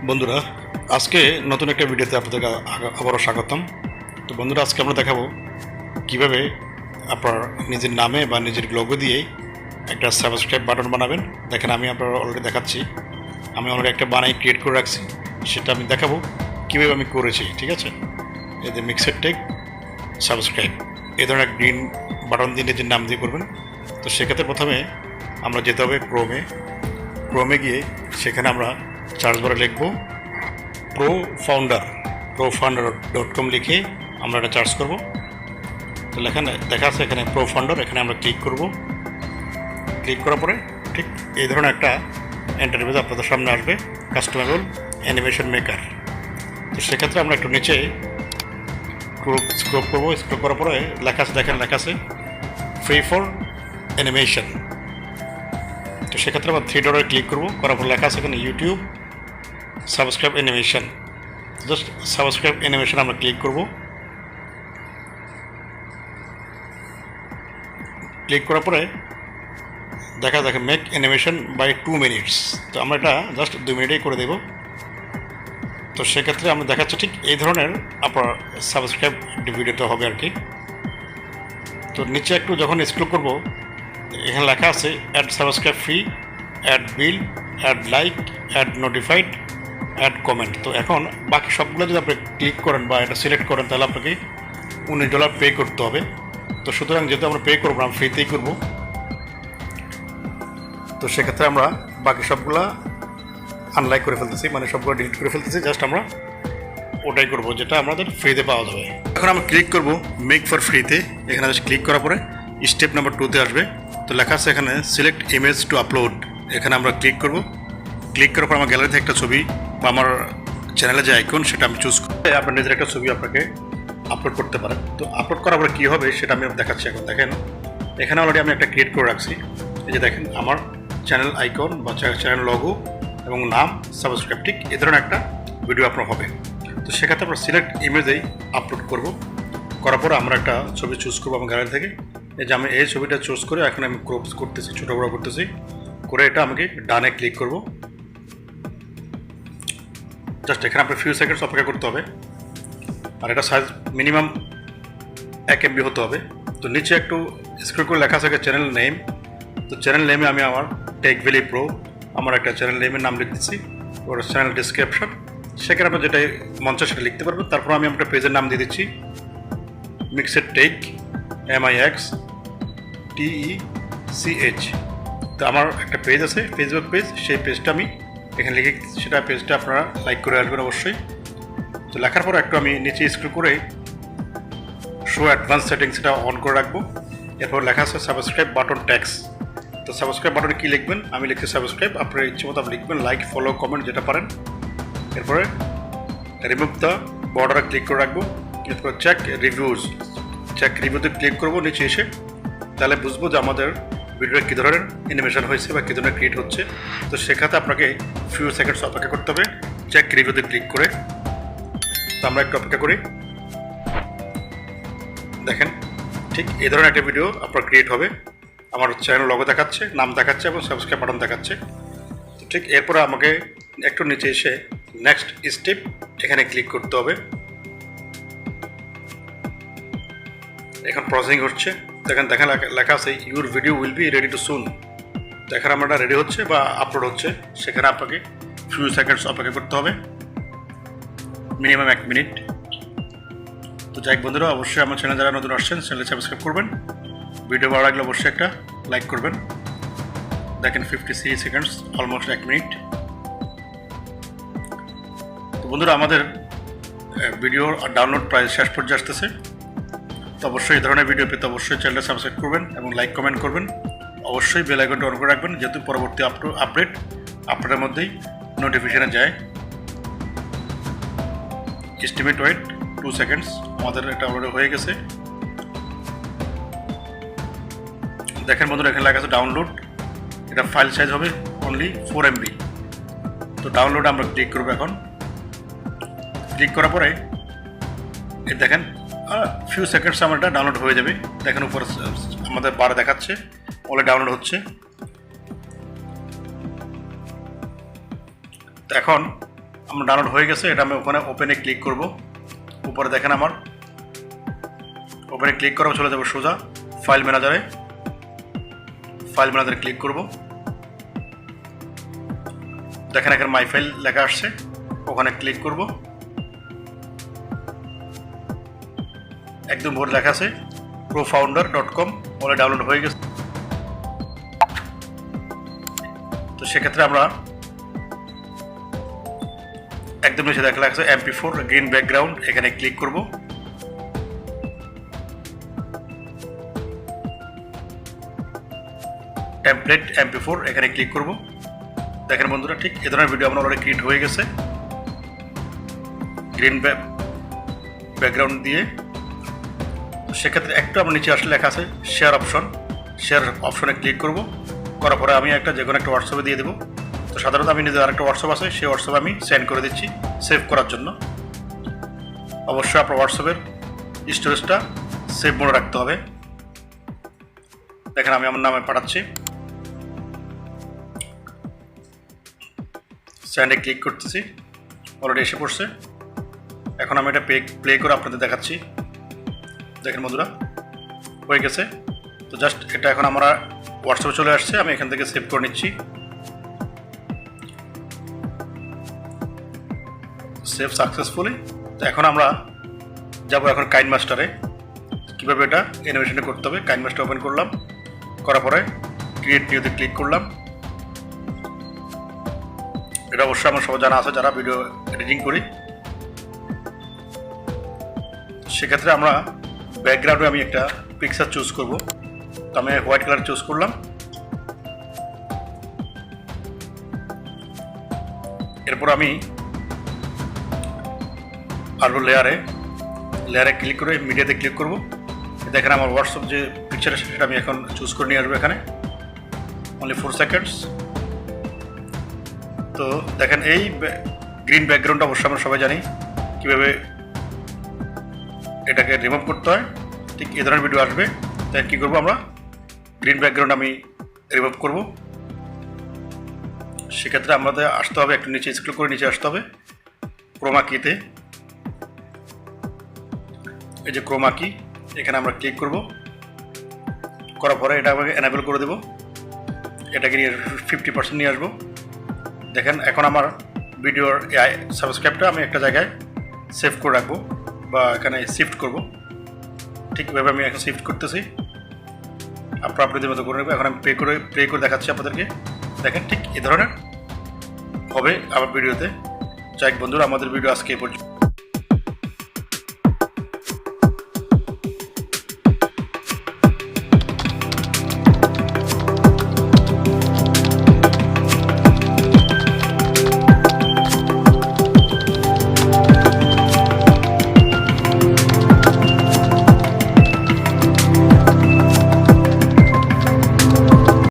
বন্ধুরা, আজকে নতুন একটা ভিডিওতে আপনাদেরকে আবারও স্বাগতম। তো বন্ধুরা, আজকে আমরা দেখাবো কিভাবে আপনার নিজের নামে বা নিজের লোগো দিয়ে একটা সাবস্ক্রাইব বাটন বানাবেন। দেখেন, আমি আপনার অলরেডি দেখাচ্ছি। আমি অলরেডি একটা বানাই ক্রিয়েট করে রাখছি, সেটা আমি দেখাবো কীভাবে আমি করেছি। ঠিক আছে, এই যে মিক্সড টেক সাবস্ক্রাইব, এই ধরনের গ্রিন বাটন দিয়ে নিজের নাম দিয়ে করবেন। তো সেক্ষেত্রে প্রথমে আমরা যেতে হবে ক্রোমে গিয়ে সেখানে আমরা সার্চ বারে লিখব profounder.com লিখে আমরা এটা সার্চ করব। তো এখানে দেখা আছে, এখানে প্রোফাউন্ডার, এখানে আমরা ক্লিক করব। ক্লিক করার পরে ঠিক এই ধরনের একটা ইন্টারফেস আপনাদের সামনে আসবে, কাস্টমাইজেবল অ্যানিমেশন মেকার। তো সেক্ষেত্রে আমরা একটু নিচে স্ক্রল করবো। স্ক্রল করার পরে লেখা আছে, দেখেন লেখা আছে ফ্রি ফর অ্যানিমেশন। তো সেক্ষেত্রে আমরা 3 ডটে ক্লিক করবো। করার পর লেখা আছে এখানে YouTube subscribe animation. Just subscribe animation আমরা ক্লিক করব। ক্লিক করার পরে দেখে মেক অ্যানিমেশন বাই 2 মিনিটস। তো আমরা এটা জাস্ট 2 মিনিটেই করে দেব। তো সেক্ষেত্রে আমরা দেখাচ্ছি ঠিক এই ধরনের আপনার সাবস্ক্রাইব ভিডিওটা হবে আর কি। তো নিচে একটু যখন স্ক্রল করব, এখানে লেখা আছে add subscribe free, add bell, add like, add notified, add comment. তো এখন বাকি সবগুলো যদি আপনি ক্লিক করেন বা এটা সিলেক্ট করেন, তাহলে আপনাকে $19 পে করতে হবে। তো সুতরাং যেহেতু আমরা পে করবো, আমরা ফ্রিতেই করবো। তো সেক্ষেত্রে আমরা বাকি সবগুলা আনলাইক করে ফেলতেছি, মানে সবগুলো ডিলিট করে ফেলতেছি। জাস্ট আমরা ওটাই করবো যেটা আমাদের ফ্রিতে পাওয়া যাবে। এখন আমরা ক্লিক করব মেক ফর ফ্রিতে। এখানে জাস্ট ক্লিক করার পরে স্টেপ নাম্বার 2তে আসবে। তো লেখা আছে এখানে সিলেক্ট ইমেজ টু আপলোড। এখানে আমরা ক্লিক করব। ক্লিক করার পর আমার গ্যালারিতে একটা ছবি বা আমার চ্যানেলে যে আইকন সেটা আমি চুজ করে আপনার নিজের একটা ছবি আপনাকে আপলোড করতে পারেন। তো আপলোড করার পরে কী হবে সেটা আমি দেখাচ্ছি। এখন দেখেন, এখানে অলরেডি আমি একটা ক্রিয়েট করে রাখছি। এই যে দেখেন, আমার চ্যানেল আইকন বা চ্যানেল লগো এবং নাম সাবস্ক্রাইব, ঠিক এ ধরনের একটা ভিডিও আপনার হবে। তো সেক্ষেত্রে আমরা সিলেক্ট ইমেজেই আপলোড করব। করার পরে আমরা একটা ছবি চুজ করবো আমার গ্যালারি থেকে। এই যে আমি এই ছবিটা চুজ করে এখন আমি ক্রপ করতেছি, ছোটো বড়ো করতেছি, করে এটা আমাকে ডানে ক্লিক করব। জাস্ট এখানে আপনার ফিউ সেকেন্ডস অপেক্ষা করতে হবে। আর এটা সাইজ মিনিমাম 1 MB হতে হবে। তো নিচে একটু স্ক্রল করে লেখা থাকে চ্যানেল নেম। তো চ্যানেল নেমে আমি আমার টেক ভ্যালি প্রো আমার একটা চ্যানেল নেমের নাম লিখতেছি। ওর চ্যানেল ডিসক্রিপশন, সেখানে আপনার যেটা মন চায় সেটা লিখতে পারবেন। তারপর আমি একটা পেজের নাম দিয়ে দিচ্ছি মিক্সড টেক MIXTECH। তো আমার একটা পেজ আছে, ফেসবুক পেজ, সেই পেজটা আমি এখানে লিখে সেটা পেজটা আপনারা লাইক করে আসবেন অবশ্যই। তো লেখার পর একটু আমি নিচে স্ক্রল করে শো অ্যাডভান্স সেটিংস এটা অন করে রাখবো। এরপর লেখা আছে সাবস্ক্রাইব বাটন ট্যাক্স। তো সাবস্ক্রাইব বাটনে কী লিখবেন, আমি লিখছি সাবস্ক্রাইব, আপনার ইচ্ছে মতো আপনি লিখবেন, লাইক, ফলো, কমেন্ট যেটা পারেন। এরপরে রিমুভ দ্য বর্ডারে ক্লিক করে রাখবো। এরপর চেক রিভিউতে ক্লিক করবো নিচে এসে, তাহলে বুঝবো যে আমাদের ভিডিওটা কী ধরনের অ্যানিমেশন হয়েছে বা কী ধরনের ক্রিয়েট হচ্ছে। তো সেক্ষেত্রে আপনাকে ফিউ সেকেন্ডস অপেক্ষা করতে হবে চেক রিভিউতে ক্লিক করে। তো আমরা একটু অপেক্ষা করি। দেখেন, ঠিক এই ধরনের একটা ভিডিও আপনার ক্রিয়েট হবে। আমার চ্যানেল লগো দেখাচ্ছে, নাম দেখাচ্ছে এবং সাবস্ক্রাইব বাটন দেখাচ্ছে। তো ঠিক এরপরে আমাকে একটু নিচে এসে নেক্সট স্টেপ এখানে ক্লিক করতে হবে। এখন প্রসেসিং হচ্ছে। দেখেন লেখা আছে your video will be ready to soon. তো এখানে আমরা রেডি হচ্ছে বা আপলোড হচ্ছে, সেখানে আপনাকে ফিউ সেকেন্ডস অপেক্ষা করতে হবে, মিনিমাম 1 মিনিট। তো যাই বন্ধুরা, অবশ্যই আমার চ্যানেল যারা নতুন আসছেন চ্যানেলে সাবস্ক্রাইব করবেন। ভিডিও ভালো লাগলে অবশ্যই একটা লাইক করবেন। দেখেন 53 সেকেন্ডস, অলমোস্ট 1 মিনিট। তো বন্ধুরা, আমাদের ভিডিও ডাউনলোড প্রায় শেষ পর্যায়ে আসতেছে। তো অবশ্যই এই ধরনের ভিডিও পেতে অবশ্যই চ্যানেলটা সাবস্ক্রাইব করবেন এবং লাইক কমেন্ট করবেন। অবশ্যই বেল আইকনটা অন করে রাখবেন, যেহেতু পরবর্তী আপডেট আপনাদের মধ্যেই নোটিফিকেশনে যায়। এস্টিমেট ওয়েট 2 সেকেন্ডস, আমাদের এটা অলরেডি হয়ে গেছে। দেখেন বন্ধুরা, এখানে লেখা আছে ডাউনলোড। এটা ফাইল সাইজ হবে অনলি 4 MB। তো ডাউনলোড আমরা ক্লিক করবো। এখন ক্লিক করার পরে এই দেখেন ফিউ সেকেন্ডস আমার এটা ডাউনলোড হয়ে যাবে। দেখেন উপরে আমাদের বারে দেখাচ্ছে অলরেডি ডাউনলোড হচ্ছে। তো এখন আমার ডাউনলোড হয়ে গেছে। এটা আমি ওখানে ওপেনে ক্লিক করব। উপরে দেখেন আমার ওপেনে ক্লিক করা চলে যাবো সোজা ফাইল ম্যানেজারে। ফাইল ম্যানেজারে ক্লিক করব। দেখেন এখানে মাই ফাইল লেখা আসছে, ওখানে ক্লিক করব। একদম ভোর লেখা আছে profounder.com, বলে ডাউনলোড হয়ে গেছে। তো সেক্ষেত্রে আমরা একদম নিচে দেখা লাগছে MP4 গ্রিন ব্যাকগ্রাউন্ড, এখানে ক্লিক করব। টেমপ্লেট MP4 এখানে ক্লিক করব। দেখেন বন্ধুরা, ঠিক এ ধরনের ভিডিও আপনার অলরেডি ক্রিয়েট হয়ে গেছে গ্রিন ব্যাকগ্রাউন্ড দিয়ে। সেক্ষেত্রে একটু আমরা নিচে আসলে লেখা আছে শেয়ার অপশন, শেয়ার অপশনে ক্লিক করব। করার পরে আমি একটা যে কোনো একটা হোয়াটসঅ্যাপে দিয়ে দেবো। তো সাধারণত আমি নিজের আরেকটা হোয়াটসঅ্যাপ আছে, সেই হোয়াটসঅ্যাপে আমি সেন্ড করে দিচ্ছি সেভ করার জন্য। অবশ্যই আপনার হোয়াটসঅ্যাপের স্টোরেজটা সেভ মোডে রাখতে হবে। দেখেন আমি আমার নামে পাঠাচ্ছি, সেন্ডে ক্লিক করতেছি, অলরেডি এসে পড়ছে। এখন আমি এটা প্লে করে আপনাদের দেখাচ্ছি। দেখেন বন্ধুরা, হয়ে গেছে। তো জাস্ট এটা এখন আমরা হোয়াটসঅ্যাপে চলে আসছে, আমি এখান থেকে সেভ করে নিচ্ছি। Save successfully. তো এখন আমরা যাবো এখন কাইনমাস্টারে, কীভাবে এটা অ্যানিমেশনে করতে হবে। কাইনমাস্টার ওপেন করলাম, করার পরে ক্রিয়েট নিউতে ক্লিক করলাম। এটা অবশ্যই আমার সবাই জানা আছে যারা ভিডিও এডিটিং করি। সেক্ষেত্রে আমরা ব্যাকগ্রাউন্ডে আমি একটা পিকচার চুজ করব। তো আমি হোয়াইট কালার চুজ করলাম। এরপর আমি আরও লেয়ারে ক্লিক করে মিডিয়াতে ক্লিক করব। দেখেন আমার হোয়াটসঅ্যাপ যে পিকচার আছে সেটা আমি এখন চুজ করে নিয়ে আসবো এখানে, অনলি 4 সেকেন্ডস। তো দেখেন এই গ্রিন ব্যাকগ্রাউন্ডটা অবশ্যই আমরা সবাই জানি কীভাবে এটাকে রিমুভ করতে হয়। ঠিক এই ধরনের ভিডিও আসবে, তাই কী করবো আমরা গ্রিন ব্যাকগ্রাউন্ড আমি রিমুভ করব। সেক্ষেত্রে আমাদের আসতে হবে একটু নিচে, স্ক্রল করে নিচে আসতে হবে ক্রোমা কিতে। এই যে ক্রোমা কি, এখানে আমরা ক্লিক করব। করার পরে এটা আমাকে এনাবেল করে দেবো, এটাকে নিয়ে 50% নিয়ে আসবো। দেখেন এখন আমার ভিডিওর সাবস্ক্রাইবটা আমি একটা জায়গায় সেভ করে রাখবো বা এখানে শিফট করব। ঠিক এভাবে আমি এখন শিফট করতেছি, আপনারা আপনাদের মতো করে নেবো। এখন আমি প্লে করে দেখাচ্ছি আপনাদেরকে। দেখেন ঠিক এ ধরনের হবে আমার ভিডিওতে। যাই বন্ধুরা, আমাদের ভিডিও আজকে এই পর্যন্ত।